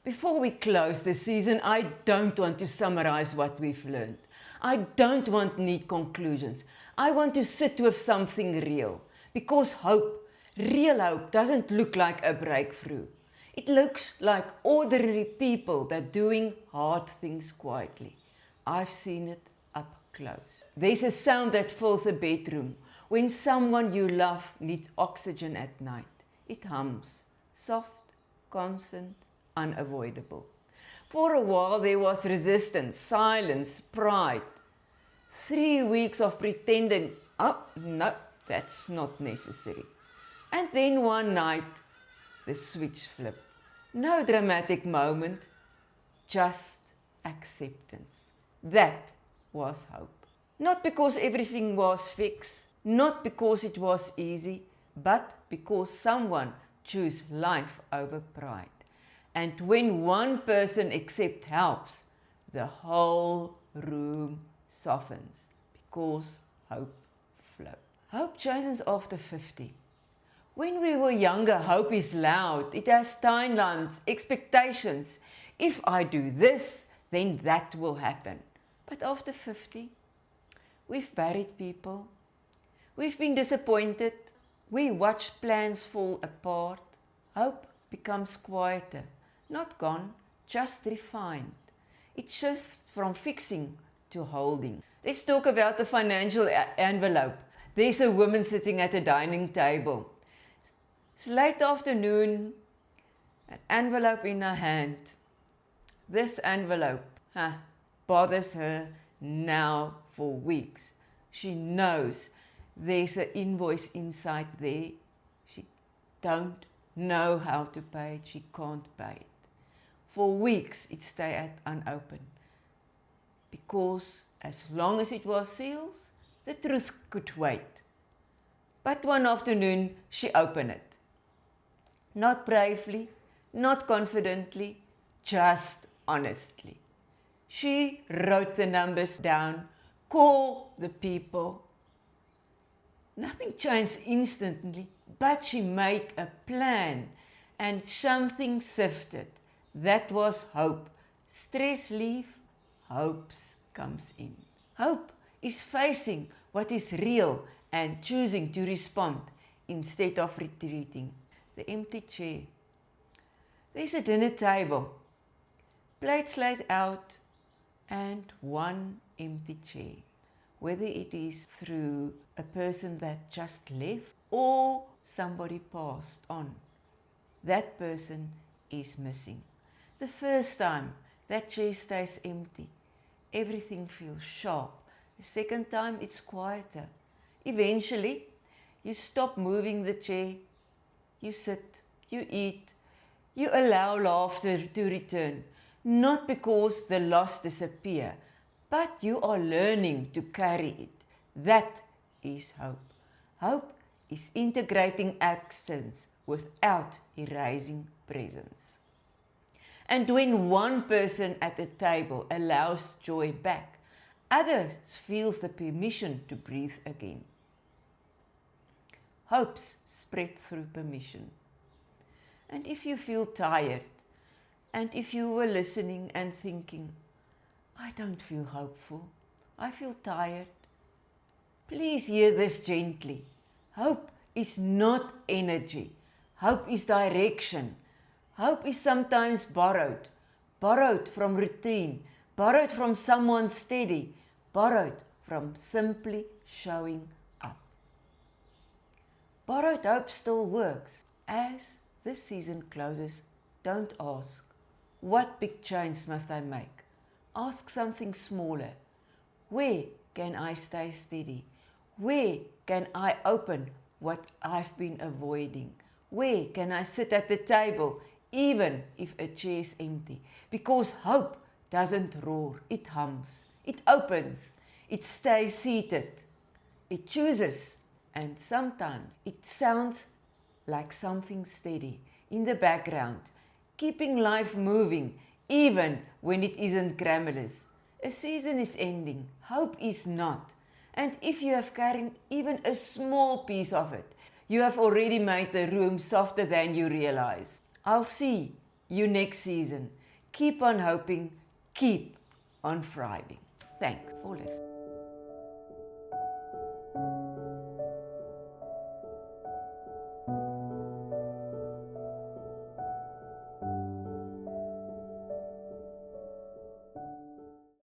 Before we close the season, I don't want to summarize what we've learned. I don't want neat conclusions. I want to sit with something real. Because hope, real hope, doesn't look like a breakthrough. It looks like ordinary people that doing hard things quietly. I've seen it up close. There's a sound that fills a bedroom when someone you love needs oxygen at night. It hums, soft, constant, unavoidable. For a while there was resistance, silence, pride. 3 weeks of pretending, oh no, that's not necessary. And then one night, the switch flipped. No dramatic moment, just acceptance. That was hope. Not because everything was fixed, not because it was easy, but because someone chose life over pride. And when one person accepts help, the whole room softens because hope flows. Hope changes after 50. When we were younger, hope is loud. It has timelines, expectations. If I do this, then that will happen. But after 50, we've buried people. We've been disappointed. We watch plans fall apart. Hope becomes quieter. Not gone, just refined. It shifts from fixing to holding. Let's talk about the financial envelope. There's a woman sitting at a dining table. It's late afternoon, an envelope in her hand. This envelope bothers her now for weeks. She knows there's an invoice inside there. She don't know how to pay it. She can't pay it. For weeks it stayed unopened. Because as long as it was seals, the truth could wait. But one afternoon she opened it. Not bravely, not confidently, just honestly. She wrote the numbers down, called the people. Nothing changed instantly, but she made a plan and something shifted. That was hope. Stress leaves, hope comes in. Hope is facing what is real and choosing to respond instead of retreating. The empty chair. There's a dinner table, plates laid out, and one empty chair. Whether it is through a person that just left or somebody passed on, that person is missing. The first time that chair stays empty, everything feels sharp. The second time it's quieter. Eventually, you stop moving the chair. You sit, you eat, you allow laughter to return, not because the loss disappears, but you are learning to carry it. That is hope. Hope is integrating accents without erasing presence. And when one person at the table allows joy back, others feel the permission to breathe again. Hopes spread through permission. And if you feel tired, and if you were listening and thinking, I don't feel hopeful, I feel tired, please hear this gently. Hope is not energy. Hope is direction. Hope is sometimes borrowed from routine, borrowed from someone steady, borrowed from simply showing up. Borrowed hope still works. As this season closes, don't ask, what big change must I make? Ask something smaller. Where can I stay steady? Where can I open what I've been avoiding? Where can I sit at the table even if a chair is empty? Because hope doesn't roar, it hums, it opens, it stays seated, it chooses, and sometimes it sounds like something steady in the background, keeping life moving even when it isn't glamorous. A season is ending, hope is not. And if you have carried even a small piece of it, you have already made the room softer than you realize. I'll see you next season. Keep on hoping, keep on thriving. Thanks for listening.